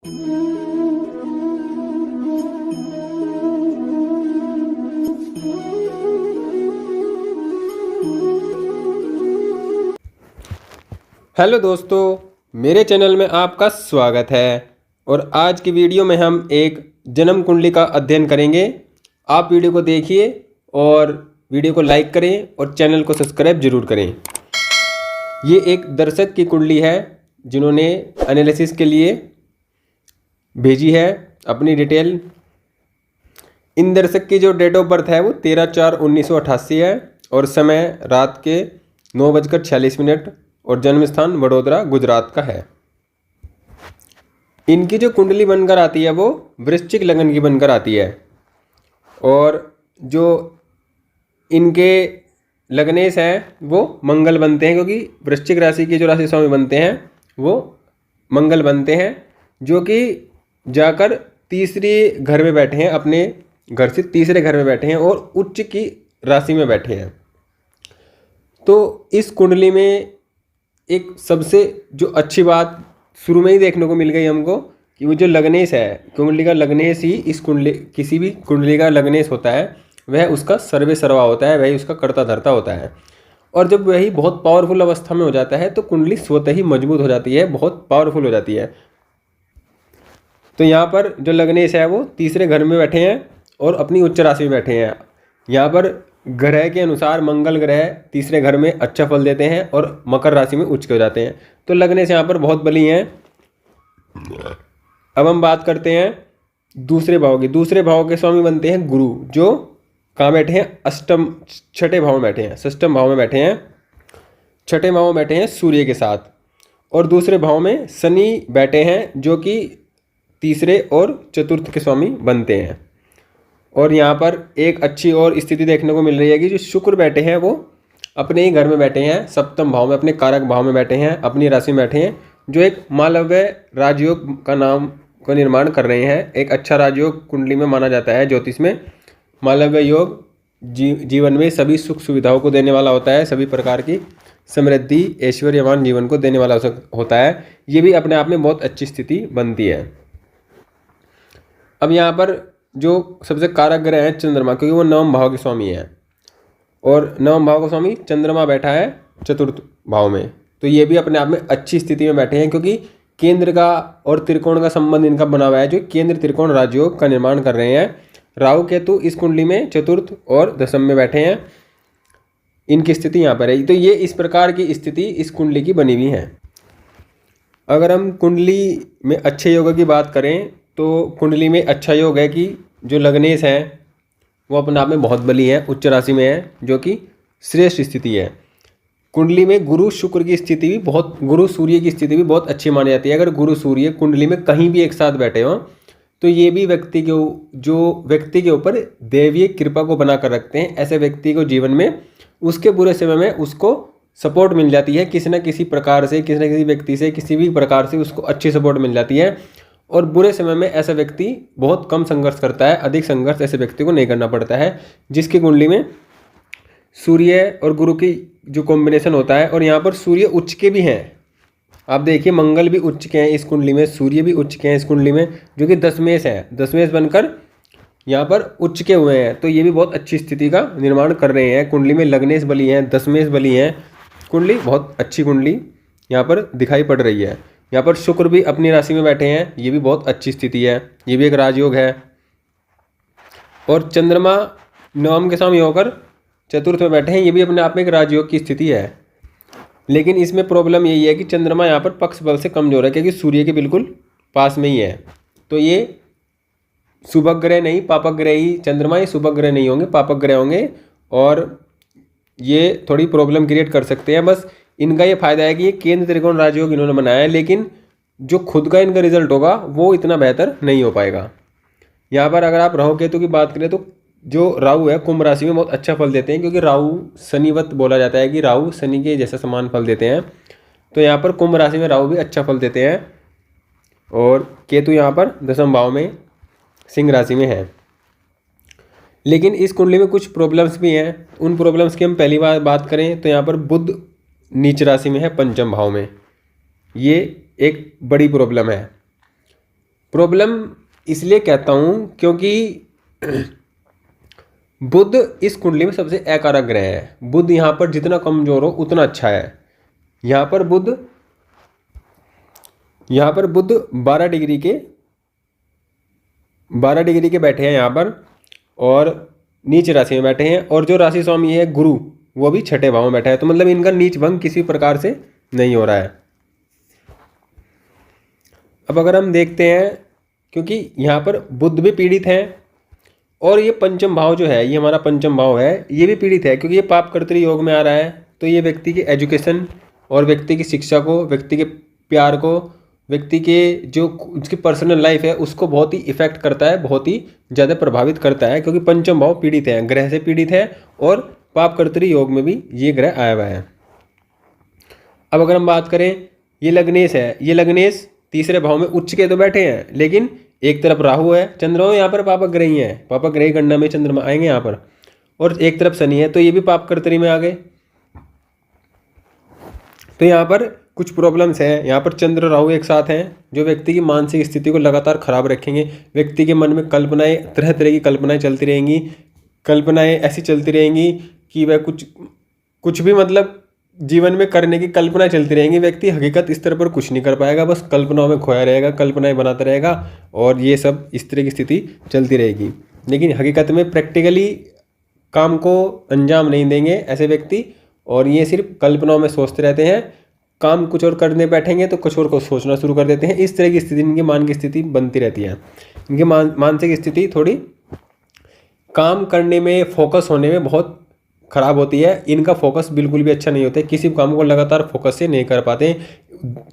Hello दोस्तों, मेरे channel में आपका स्वागत है। और आज की वीडियो में हम एक जन्म कुंडली का अध्ययन करेंगे। आप वीडियो को देखिए और वीडियो को लाइक करें और चैनल को सब्सक्राइब जरूर करें। ये एक दर्शक की कुंडली है जिन्होंने एनालिसिस के लिए भेजी है अपनी डिटेल। इन दर्शक की जो डेट ऑफ बर्थ है वो 13/4/1988 है और समय रात के 9:46 और जन्म स्थान वडोदरा गुजरात का है। इनकी जो कुंडली बनकर आती है वो वृश्चिक लग्न की बनकर आती है और जो इनके लग्नेश हैं वो मंगल बनते हैं, क्योंकि वृश्चिक राशि के जो राशि स्वामी बनते हैं वो मंगल बनते हैं, जो कि जाकर तीसरे घर में बैठे हैं, अपने घर से तीसरे घर में बैठे हैं और उच्च की राशि में बैठे हैं। तो इस कुंडली में एक सबसे जो अच्छी बात शुरू में ही देखने को मिल गई हमको कि वो जो लग्नेश है, कुंडली का लग्नेश ही इस कुंडली, किसी भी कुंडली का लग्नेश होता है वह उसका सर्वे सर्वा होता है, वही उसका कर्ता धर्ता होता है। और जब वही बहुत पावरफुल अवस्था में हो जाता है तो कुंडली स्वतः ही मजबूत हो जाती है, बहुत पावरफुल हो जाती है। तो यहाँ पर जो लग्नेश है वो तीसरे घर में बैठे हैं और अपनी उच्च राशि में बैठे हैं। यहाँ पर ग्रह के अनुसार मंगल ग्रह तीसरे घर में अच्छा फल देते हैं और मकर राशि में उच्च हो जाते हैं। तो लग्नेश यहाँ पर बहुत बली हैं। अब हम बात करते हैं दूसरे भाव की। दूसरे भाव के स्वामी बनते हैं गुरु, जो कहाँ बैठे हैं? अष्टम छठे भाव में बैठे हैं, षष्ठम भाव में बैठे हैं, छठे भाव में बैठे हैं सूर्य के साथ। और दूसरे भाव में शनि बैठे हैं, जो कि तीसरे और चतुर्थ के स्वामी बनते हैं। और यहाँ पर एक अच्छी और स्थिति देखने को मिल रही है कि जो शुक्र बैठे हैं वो अपने ही घर में बैठे हैं, सप्तम भाव में, अपने कारक भाव में बैठे हैं, अपनी राशि में बैठे हैं, जो एक मालव्य राजयोग का नाम को निर्माण कर रहे हैं। एक अच्छा राजयोग कुंडली में माना जाता है ज्योतिष में। मालव्य योग जीवन में सभी सुख सुविधाओं को देने वाला होता है, सभी प्रकार की समृद्धि ऐश्वर्यवान जीवन को देने वाला होता है। ये भी अपने आप में बहुत अच्छी स्थिति बनती है। अब यहाँ पर जो सबसे कारक ग्रह है चंद्रमा, क्योंकि वो नवम भाव के स्वामी है और नवम भाव का स्वामी चंद्रमा बैठा है चतुर्थ भाव में। तो ये भी अपने आप में अच्छी स्थिति में बैठे हैं, क्योंकि केंद्र का और त्रिकोण का संबंध इनका बना हुआ है, जो केंद्र त्रिकोण राजयोग का निर्माण कर रहे हैं। राहु केतु इस कुंडली में चतुर्थ और दशम में बैठे हैं, इनकी स्थिति यहाँ पर है। तो ये इस प्रकार की स्थिति इस कुंडली की बनी हुई है। अगर हम कुंडली में अच्छे योग की बात करें तो कुंडली में अच्छा योग है कि जो लग्नेश हैं वो अपने आप में बहुत बली है, उच्च राशि में है, जो कि श्रेष्ठ स्थिति है। कुंडली में गुरु शुक्र की स्थिति भी बहुत, गुरु सूर्य की स्थिति भी बहुत अच्छी मानी जाती है। अगर गुरु सूर्य कुंडली में कहीं भी एक साथ बैठे हों तो ये भी व्यक्ति के ऊपर दैवीय कृपा को बना कर रखते हैं। ऐसे व्यक्ति को जीवन में उसके बुरे समय में उसको सपोर्ट मिल जाती है, किसी न किसी प्रकार से, किसी न किसी व्यक्ति से, किसी भी प्रकार से उसको अच्छी सपोर्ट मिल जाती है। और बुरे समय में ऐसा व्यक्ति बहुत कम संघर्ष करता है, अधिक संघर्ष ऐसे व्यक्ति को नहीं करना पड़ता है, जिसकी कुंडली में सूर्य और गुरु की जो कॉम्बिनेशन होता है। और यहाँ पर सूर्य उच्च के भी हैं, आप देखिए मंगल भी उच्च के हैं इस कुंडली में, सूर्य भी उच्च के हैं इस कुंडली में, जो कि दशमेश है, दशमेश बनकर यहाँ पर उच्च के हुए हैं। तो ये भी बहुत अच्छी स्थिति का निर्माण कर रहे हैं। कुंडली में लग्नेश बली हैं, दशमेश बली हैं, कुंडली बहुत अच्छी कुंडली यहाँ पर दिखाई पड़ रही है। यहाँ पर शुक्र भी अपनी राशि में बैठे हैं, ये भी बहुत अच्छी स्थिति है, ये भी एक राजयोग है। और चंद्रमा नवम के स्वामी होकर चतुर्थ में बैठे हैं, ये भी अपने आप में एक राजयोग की स्थिति है। लेकिन इसमें प्रॉब्लम यही है कि चंद्रमा यहाँ पर पक्ष बल से कमजोर है, क्योंकि सूर्य के बिल्कुल पास में ही है। तो ये शुभ ग्रह नहीं, पापक ग्रह ही, चंद्रमा ये शुभ ग्रह नहीं होंगे, पापक ग्रह होंगे और ये थोड़ी प्रॉब्लम क्रिएट कर सकते हैं। बस इनका ये फायदा है कि ये केंद्र त्रिकोण राजयोग इन्होंने बनाया है, लेकिन जो खुद का इनका रिजल्ट होगा वो इतना बेहतर नहीं हो पाएगा। यहाँ पर अगर आप राहु केतु की बात करें तो जो राहु है कुंभ राशि में बहुत अच्छा फल देते हैं, क्योंकि राहु शनिवत बोला जाता है कि राहु शनि के जैसा समान फल देते हैं। तो यहाँ पर कुंभ राशि में राहु भी अच्छा फल देते हैं और केतु यहाँ पर दशम भाव में सिंह राशि में है। लेकिन इस कुंडली में कुछ प्रॉब्लम्स भी हैं। उन प्रॉब्लम्स की हम पहली बार बात करें तो यहाँ पर बुध नीच राशि में है, पंचम भाव में। ये एक बड़ी प्रॉब्लम है। प्रॉब्लम इसलिए कहता हूँ क्योंकि बुध इस कुंडली में सबसे अकारक ग्रह है। बुध यहाँ पर जितना कमजोर हो उतना अच्छा है। यहाँ पर बुध 12 डिग्री के बैठे हैं यहाँ पर, और नीच राशि में बैठे हैं, और जो राशि स्वामी है गुरु वो भी छठे भाव में बैठा है। तो मतलब इनका नीच भंग किसी प्रकार से नहीं हो रहा है। अब अगर हम देखते हैं, क्योंकि यहाँ पर बुध भी पीड़ित है और ये पंचम भाव जो है, ये हमारा पंचम भाव है, ये भी पीड़ित है क्योंकि ये पाप कर्तरी योग में आ रहा है। तो ये व्यक्ति की एजुकेशन और व्यक्ति की शिक्षा को, व्यक्ति के प्यार को, व्यक्ति के जो उसकी पर्सनल लाइफ है उसको बहुत ही इफेक्ट करता है, बहुत ही ज़्यादा प्रभावित करता है, क्योंकि पंचम भाव पीड़ित है, ग्रह से पीड़ित है, और पाप कर्तरी योग में भी ये ग्रह आया हुआ है। अब अगर हम बात करें, ये लग्नेश है, ये लग्नेश तीसरे भाव में उच्च के तो बैठे हैं, लेकिन एक तरफ राहु है, चंद्रमा यहाँ पर पापक ग्रह ही है, पापक ग्रह गणना में चंद्रमा आएंगे यहाँ पर, और एक तरफ शनि है, तो ये भी पाप कर्तरी में आ गए। तो यहाँ पर कुछ प्रॉब्लम्स हैं। यहाँ पर चंद्र राहु एक साथ हैं, जो व्यक्ति की मानसिक स्थिति को लगातार खराब रखेंगे। व्यक्ति के मन में कल्पनाएं, तरह तरह की कल्पनाएं चलती रहेंगी। कल्पनाएं ऐसी चलती रहेंगी कि वह कुछ भी मतलब जीवन में करने की कल्पना चलती रहेंगी। व्यक्ति हकीकत स्तर पर कुछ नहीं कर पाएगा, बस कल्पनाओं में खोया रहेगा, कल्पनाएं बनाता रहेगा, और ये सब इस तरह की स्थिति चलती रहेगी। लेकिन हकीकत में प्रैक्टिकली काम को अंजाम नहीं देंगे ऐसे व्यक्ति, और ये सिर्फ कल्पनाओं में सोचते रहते हैं। काम कुछ और करने बैठेंगे तो कुछ और को सोचना शुरू कर देते हैं। इस तरह की स्थिति इनकी मान की स्थिति बनती रहती है। इनकी मानसिक स्थिति थोड़ी काम करने में, फोकस होने में बहुत खराब होती है। इनका फोकस बिल्कुल भी अच्छा नहीं होता है, किसी काम को लगातार फोकस से नहीं कर पाते।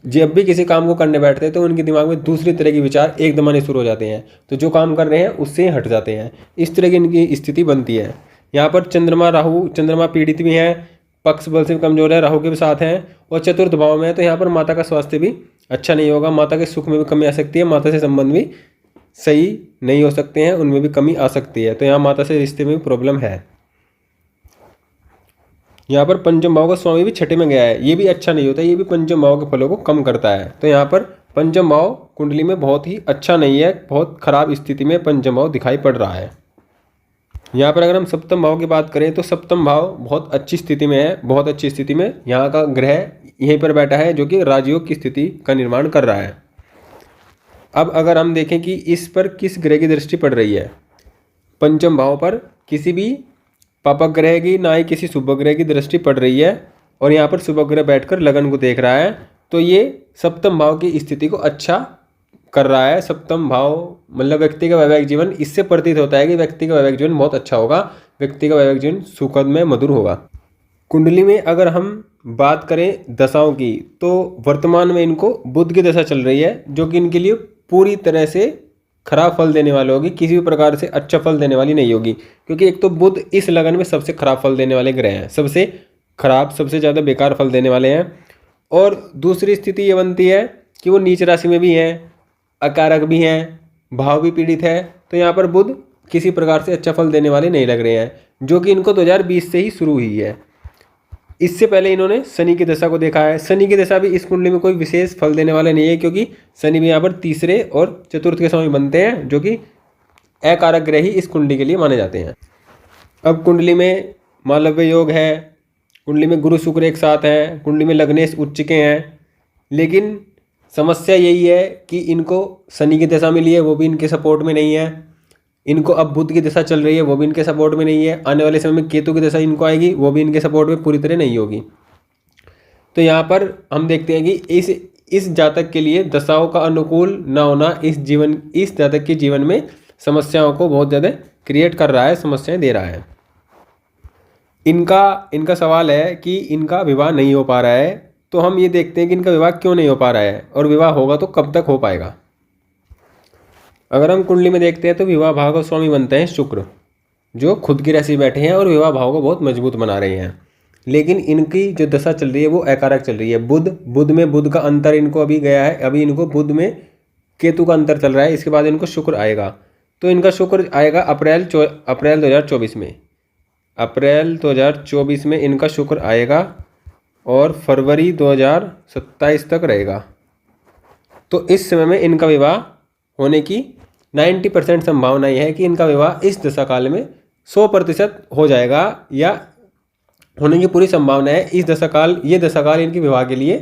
जब भी किसी काम को करने बैठते हैं तो उनके दिमाग में दूसरी तरह के विचार एकदम आने शुरू हो जाते हैं, तो जो काम कर रहे हैं उससे हट जाते हैं। इस तरह की इनकी स्थिति बनती है। यहाँ पर चंद्रमा पीड़ित भी हैं, पक्ष बल से कमजोर है, राहु के भी साथ हैं, और चतुर्थ भाव में है, तो यहाँ पर माता का स्वास्थ्य भी अच्छा नहीं होगा। माता के सुख में भी कमी आ सकती है, माता से संबंध भी सही नहीं हो सकते हैं, उनमें भी कमी आ सकती है। तो यहाँ माता से रिश्ते में भी प्रॉब्लम है। यहाँ पर पंचम भाव का स्वामी भी छठे में गया है, ये भी अच्छा नहीं होता, ये भी पंचम भाव के फलों को कम करता है। तो यहाँ पर पंचम भाव कुंडली में बहुत ही अच्छा नहीं है, बहुत खराब स्थिति में पंचम भाव दिखाई पड़ रहा है। यहाँ पर अगर हम सप्तम भाव की बात करें तो सप्तम भाव बहुत अच्छी स्थिति में है, बहुत अच्छी स्थिति में यहाँ का ग्रह यहीं पर बैठा है, जो कि राजयोग की स्थिति का निर्माण कर रहा है। अब अगर हम देखें कि इस पर किस ग्रह की दृष्टि पड़ रही है, पंचम भाव पर किसी भी पापक ग्रह की, ना ही किसी शुभ ग्रह की दृष्टि पड़ रही है, और यहाँ पर शुभ ग्रह बैठकर लगन को देख रहा है, तो ये सप्तम भाव की स्थिति को अच्छा कर रहा है। सप्तम भाव मतलब व्यक्ति का वैवाहिक जीवन, इससे प्रतीत होता है कि व्यक्ति का वैवाहिक जीवन बहुत अच्छा होगा, व्यक्ति का वैवाहिक जीवन सुखद में मधुर होगा। कुंडली में अगर हम बात करें दशाओं की, तो वर्तमान में इनको बुध की दशा चल रही है, जो कि इनके लिए पूरी तरह से खराब फल देने वाली होगी, किसी भी प्रकार से अच्छा फल देने वाली नहीं होगी। क्योंकि एक तो बुध इस लगन में सबसे खराब फल देने वाले ग्रह हैं, सबसे खराब, सबसे ज़्यादा बेकार फल देने वाले हैं। और दूसरी स्थिति ये बनती है कि वो नीच राशि में भी हैं, अकारक भी हैं, भाव भी पीड़ित है, तो यहाँ पर बुध किसी प्रकार से अच्छा फल देने वाले नहीं लग रहे हैं, जो कि इनको 2020 से ही शुरू हुई है। इससे पहले इन्होंने शनि की दशा को देखा है। शनि की दशा भी इस कुंडली में कोई विशेष फल देने वाले नहीं है, क्योंकि शनि भी यहाँ पर तीसरे और चतुर्थ के समय बनते हैं, जो कि अकारक ग्रह ही इस कुंडली के लिए माने जाते हैं। अब कुंडली में मालव्य योग है, कुंडली में गुरु शुक्र एक साथ हैं, कुंडली में लग्नेश उच्च के हैं, लेकिन समस्या यही है कि इनको शनि की दशा मिली है, वो भी इनके सपोर्ट में नहीं है। इनको अब बुध की दशा चल रही है, वो भी इनके सपोर्ट में नहीं है। आने वाले समय में केतु की दशा इनको आएगी, वो भी इनके सपोर्ट में पूरी तरह नहीं होगी। तो यहाँ पर हम देखते हैं कि इस जातक के लिए दशाओं का अनुकूल ना होना इस जातक के जीवन में समस्याओं को बहुत ज़्यादा क्रिएट कर रहा है, समस्याएं दे रहा है। इनका सवाल है कि इनका विवाह नहीं हो पा रहा है, तो हम ये देखते हैं कि इनका विवाह क्यों नहीं हो पा रहा है, और विवाह होगा तो कब तक हो पाएगा। अगर हम कुंडली में देखते हैं तो विवाह भाव का स्वामी बनते हैं शुक्र, जो खुद की राशि बैठे हैं और विवाह भाव को बहुत मजबूत बना रहे हैं। लेकिन इनकी जो दशा चल रही है वो अकारक चल रही है। बुध में बुध का अंतर इनको अभी गया है, अभी इनको बुध में केतु का अंतर चल रहा है, इसके बाद इनको शुक्र आएगा। तो इनका शुक्र आएगा अप्रैल 2024 में, अप्रैल 2024 में इनका शुक्र आएगा, और फरवरी 2027 तक रहेगा। तो इस समय में इनका विवाह होने की 90% संभावना यह है कि इनका विवाह इस दशा काल में 100% हो जाएगा, या होने की पूरी संभावना है। ये दशा काल इनके विवाह के लिए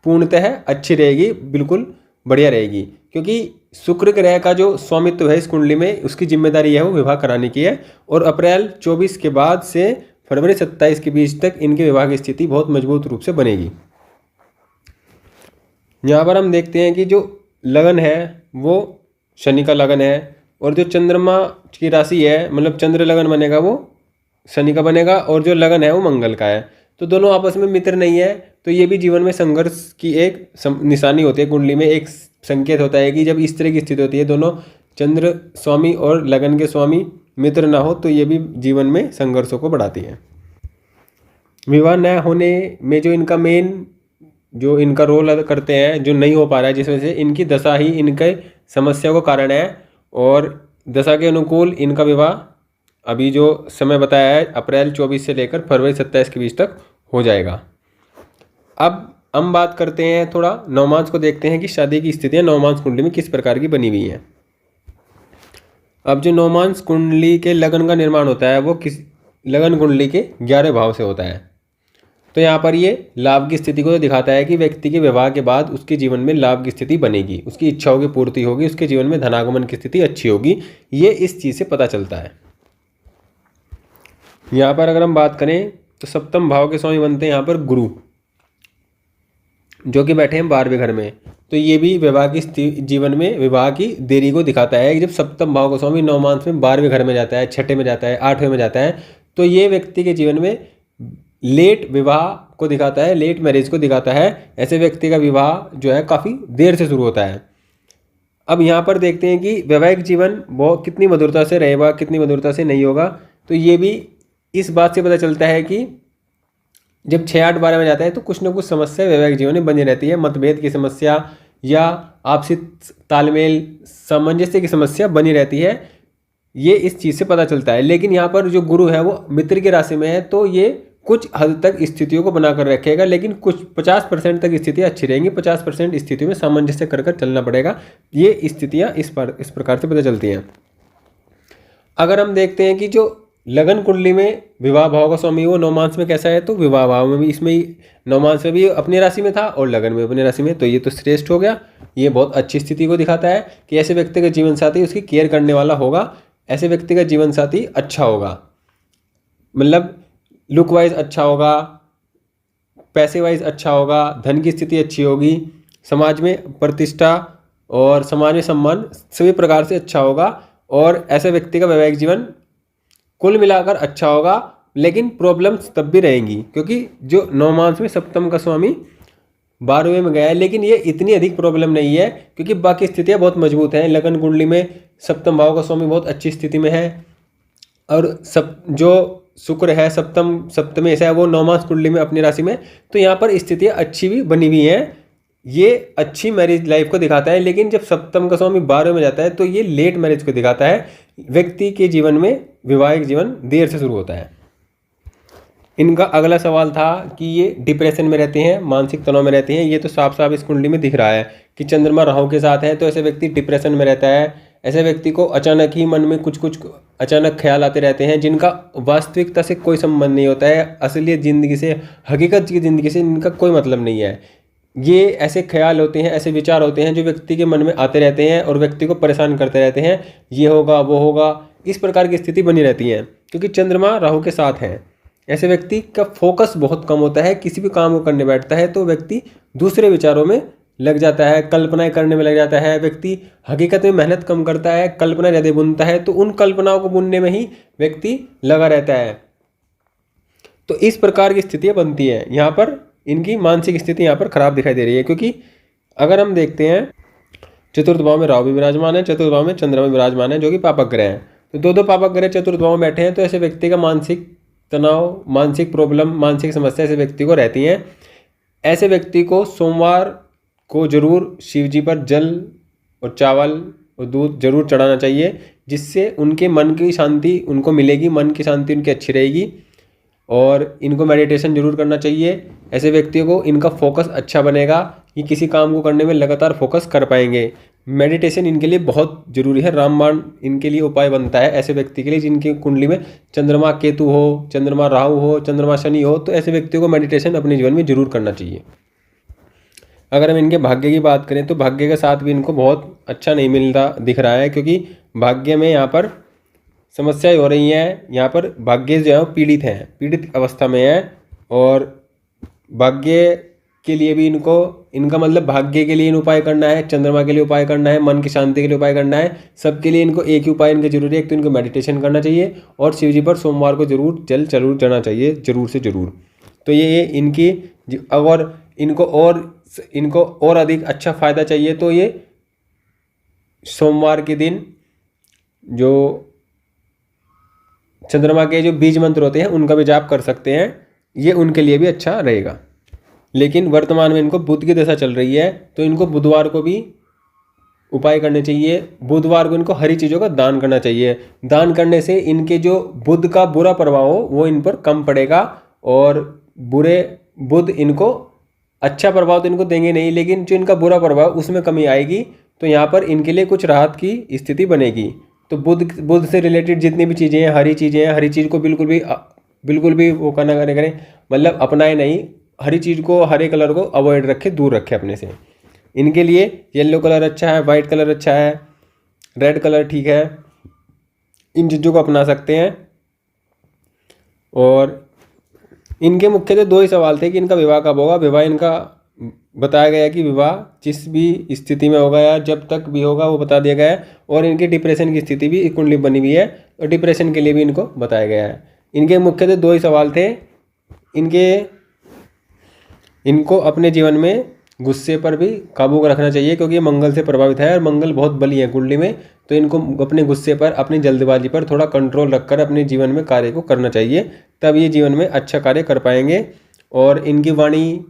पूर्णतः अच्छी रहेगी, बिल्कुल बढ़िया रहेगी, क्योंकि शुक्र ग्रह का जो स्वामित्व है इस कुंडली में, उसकी जिम्मेदारी है वो विवाह कराने की है। और अप्रैल 24 के बाद से फरवरी 27 के बीच तक इनके विवाह की स्थिति बहुत मजबूत रूप से बनेगी। यहाँ पर हम देखते हैं कि जो लगन है वो शनि का लगन है, और जो चंद्रमा की राशि है, मतलब चंद्र लगन बनेगा वो शनि का बनेगा, और जो लगन है वो मंगल का है। तो दोनों आपस में मित्र नहीं है, तो ये भी जीवन में संघर्ष की एक निशानी होती है। कुंडली में एक संकेत होता है कि जब इस तरह की स्थिति होती है, दोनों चंद्र स्वामी और लगन के स्वामी मित्र ना हो, तो ये भी जीवन में संघर्षों को बढ़ाती है। विवाह न होने में जो इनका मेन जो इनका रोल अदा करते हैं, जो नहीं हो पा रहा है, जिस वजह से इनकी दशा ही इनके समस्या को कारण है, और दशा के अनुकूल इनका विवाह अभी जो समय बताया है अप्रैल 24 से लेकर फरवरी 27 के बीच तक हो जाएगा। अब हम बात करते हैं, थोड़ा नवमांश को देखते हैं कि शादी की स्थितियाँ नवमांश कुंडली में किस प्रकार की बनी हुई हैं। अब जो नवमांश कुंडली के लगन का निर्माण होता है वो किस लगन कुंडली के 11 भाव से होता है। तो यहाँ पर ये लाभ की स्थिति को तो दिखाता है कि व्यक्ति के विवाह के बाद उसके जीवन में लाभ की स्थिति बनेगी, उसकी इच्छाओं की पूर्ति होगी, उसके जीवन में धनागमन की स्थिति अच्छी होगी, ये इस चीज़ से पता चलता है। यहाँ पर अगर हम बात करें तो सप्तम भाव के स्वामी बनते हैं यहाँ पर गुरु, जो कि बैठे हैं 12वें घर में। तो ये भी विवाह की जीवन में विवाह की देरी को दिखाता है कि जब सप्तम भाव का स्वामी नवमांश में 12वें घर में जाता है, 6ठे में जाता है, 8वें में जाता है, तो ये व्यक्ति के जीवन में लेट विवाह को दिखाता है, लेट मैरिज को दिखाता है। ऐसे व्यक्ति का विवाह जो है काफ़ी देर से शुरू होता है। अब यहाँ पर देखते हैं कि वैवाहिक जीवन वो कितनी मधुरता से रहेगा, कितनी मधुरता से नहीं होगा। तो ये भी इस बात से पता चलता है कि जब 6, 8, 12 में जाता है तो कुछ ना कुछ समस्या वैवाहिक जीवन में बनी रहती है। मतभेद की समस्या या आपसी तालमेल सामंजस्य की समस्या बनी रहती है, ये इस चीज़ से पता चलता है। लेकिन यहाँ पर जो गुरु है वो मित्र की राशि में है, तो ये कुछ हद तक स्थितियों को बनाकर रखेगा, लेकिन कुछ 50% तक स्थितियाँ अच्छी रहेंगी। 50% स्थितियों में सामंजस्य कर चलना पड़ेगा। ये स्थितियाँ इस प्रकार से पता चलती हैं। अगर हम देखते हैं कि जो लगन कुंडली में विवाह भाव का स्वामी वो नवमांश में कैसा है, तो विवाह भाव में भी इसमें ही नवमांश में भी अपनी राशि में था और लगन में अपनी राशि में, तो ये तो श्रेष्ठ हो गया। ये बहुत अच्छी स्थिति को दिखाता है कि ऐसे व्यक्ति का जीवन साथी उसकी केयर करने वाला होगा, ऐसे व्यक्ति का जीवन साथी अच्छा होगा, मतलब लुक वाइज अच्छा होगा, पैसे वाइज अच्छा होगा, धन की स्थिति अच्छी होगी, समाज में प्रतिष्ठा और समाज में सम्मान सभी प्रकार से अच्छा होगा, और ऐसे व्यक्ति का वैवाहिक जीवन कुल मिलाकर अच्छा होगा। लेकिन प्रॉब्लम्स तब भी रहेंगी, क्योंकि जो नवमांश में सप्तम का स्वामी 12वें में गया है, लेकिन ये इतनी अधिक प्रॉब्लम नहीं है क्योंकि बाकी स्थितियाँ बहुत मजबूत हैं। लगन कुंडली में सप्तम भाव का स्वामी बहुत अच्छी स्थिति में है, और जो शुक्र है सप्तम ऐसा है वो नवमांश कुंडली में अपनी राशि में, तो यहाँ पर स्थितियाँ अच्छी भी बनी हुई हैं। ये अच्छी मैरिज लाइफ को दिखाता है। लेकिन जब सप्तम का स्वामी 12वें में जाता है तो ये लेट मैरिज को दिखाता है। व्यक्ति के जीवन में वैवाहिक जीवन देर से शुरू होता है। इनका अगला सवाल था कि ये डिप्रेशन में रहते हैं, मानसिक तनाव में रहते हैं। ये तो साफ साफ इस कुंडली में दिख रहा है कि चंद्रमा राहु के साथ है, तो ऐसे व्यक्ति डिप्रेशन में रहता है। ऐसे व्यक्ति को अचानक ही मन में कुछ अचानक ख्याल आते रहते हैं, जिनका वास्तविकता से कोई संबंध नहीं होता है, असलियत ज़िंदगी से, हकीकत की ज़िंदगी से इनका कोई मतलब नहीं है। ये ऐसे ख्याल होते हैं, ऐसे विचार होते हैं जो व्यक्ति के मन में आते रहते हैं और व्यक्ति को परेशान करते रहते हैं। ये होगा, वो होगा, इस प्रकार की स्थिति बनी रहती है क्योंकि चंद्रमा राहु के साथ हैं। ऐसे व्यक्ति का फोकस बहुत कम होता है। किसी भी काम को करने बैठता है तो व्यक्ति दूसरे विचारों में लग जाता है, कल्पनाएं करने में लग जाता है। व्यक्ति हकीकत में मेहनत कम करता है, कल्पना ज़्यादा बुनता है, तो उन कल्पनाओं को बुनने में ही व्यक्ति लगा रहता है। तो इस प्रकार की स्थितियाँ बनती हैं। यहाँ पर इनकी मानसिक स्थिति यहाँ पर खराब दिखाई दे रही है, क्योंकि अगर हम देखते हैं चतुर्थ भाव में राहु भी विराजमान है, चतुर्थ भाव में चंद्रमा विराजमान है, जो कि पापक ग्रह हैं। तो दो पापक ग्रह चतुर्थ भाव में बैठे हैं, तो ऐसे व्यक्ति का मानसिक तनाव, मानसिक प्रॉब्लम, मानसिक समस्या ऐसे व्यक्ति को रहती हैं। ऐसे व्यक्ति को सोमवार को जरूर शिव जी पर जल और चावल और दूध जरूर चढ़ाना चाहिए, जिससे उनके मन की शांति उनको मिलेगी, मन की शांति उनकी अच्छी रहेगी। और इनको मेडिटेशन जरूर करना चाहिए। ऐसे व्यक्तियों को इनका फोकस अच्छा बनेगा, ये किसी काम को करने में लगातार फोकस कर पाएंगे। मेडिटेशन इनके लिए बहुत जरूरी है। रामबाण इनके लिए उपाय बनता है ऐसे व्यक्ति के लिए जिनकी कुंडली में चंद्रमा केतु हो, चंद्रमा राहु हो, चंद्रमा शनि हो, तो ऐसे व्यक्तियों को मेडिटेशन अपने जीवन में जरूर करना चाहिए। अगर हम इनके भाग्य की बात करें तो भाग्य के साथ भी इनको बहुत अच्छा नहीं मिलता दिख रहा है, क्योंकि भाग्य में यहाँ पर समस्याएं हो रही हैं। यहाँ पर भाग्य जो है पीड़ित हैं, पीड़ित अवस्था में है। और भाग्य के लिए भी इनका मतलब भाग्य के लिए इन उपाय करना है, चंद्रमा के लिए उपाय करना है, मन की शांति के लिए उपाय करना है। सबके लिए इनको एक ही उपाय इनके जरूरी है। एक तो इनको मेडिटेशन करना चाहिए और शिव जी पर सोमवार को जरूर जल जरूर चढ़ाना चाहिए, जरूर से जरूर। तो ये इनकी अगर इनको और अधिक अच्छा फ़ायदा चाहिए तो ये सोमवार के दिन जो चंद्रमा के जो बीज मंत्र होते हैं उनका भी जाप कर सकते हैं, ये उनके लिए भी अच्छा रहेगा। लेकिन वर्तमान में इनको बुध की दशा चल रही है तो इनको बुधवार को भी उपाय करने चाहिए। बुधवार को इनको हरी चीज़ों का दान करना चाहिए। दान करने से इनके जो बुध का बुरा प्रभाव हो वो इन पर कम पड़ेगा और बुरे बुध इनको अच्छा प्रभाव तो इनको देंगे नहीं, लेकिन जो इनका बुरा प्रभाव उसमें कमी आएगी। तो यहाँ पर इनके लिए कुछ राहत की स्थिति बनेगी। तो बुध से रिलेटेड जितनी भी चीज़ें हैं, हरी चीज़ें हैं, हरी चीज़ को बिल्कुल भी वो करना करें मतलब अपनाए नहीं। हरी चीज़ को, हरे कलर को अवॉइड रखें, दूर रखें अपने से। इनके लिए येलो कलर अच्छा है, वाइट कलर अच्छा है, रेड कलर ठीक है, इन चीज़ों को अपना सकते हैं। और इनके मुख्यतः दो ही सवाल थे कि इनका विवाह कब होगा। विवाह इनका बताया गया है कि विवाह जिस भी स्थिति में होगा या जब तक भी होगा वो बता दिया गया है। और इनकी डिप्रेशन की स्थिति भी कुंडली बनी हुई है और डिप्रेशन के लिए भी इनको बताया गया है। इनके मुख्यतः दो ही सवाल थे। इनको अपने जीवन में गुस्से पर भी काबू रखना चाहिए, क्योंकि ये मंगल से प्रभावित है और मंगल बहुत बली है कुंडली में। तो इनको अपने गुस्से पर, अपनी जल्दबाजी पर थोड़ा कंट्रोल रखकर अपने जीवन में कार्य को करना चाहिए, तब ये जीवन में अच्छा कार्य कर पाएंगे। और इनकी वाणी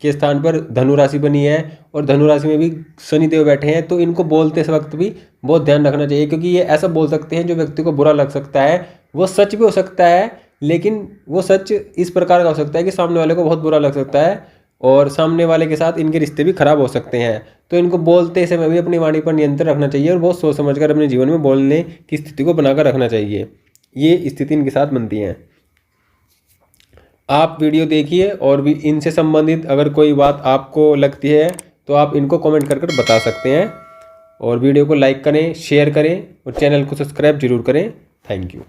के स्थान पर धनु राशि बनी है और धनु राशि में भी शनिदेव बैठे हैं, तो इनको बोलते वक्त भी बहुत ध्यान रखना चाहिए, क्योंकि ये ऐसा बोल सकते हैं जो व्यक्ति को बुरा लग सकता है। वो सच भी हो सकता है, लेकिन वो सच इस प्रकार का हो सकता है कि सामने वाले को बहुत बुरा लग सकता है और सामने वाले के साथ इनके रिश्ते भी खराब हो सकते हैं। तो इनको बोलते समय भी अपनी वाणी पर नियंत्रण रखना चाहिए और बहुत सोच समझकर अपने जीवन में बोलने की स्थिति को बनाकर रखना चाहिए। ये स्थिति इनके साथ बनती है। आप वीडियो देखिए और भी इनसे संबंधित अगर कोई बात आपको लगती है तो आप इनको कमेंट कर बता सकते हैं। और वीडियो को लाइक करें, शेयर करें और चैनल को सब्सक्राइब जरूर करें। Thank you.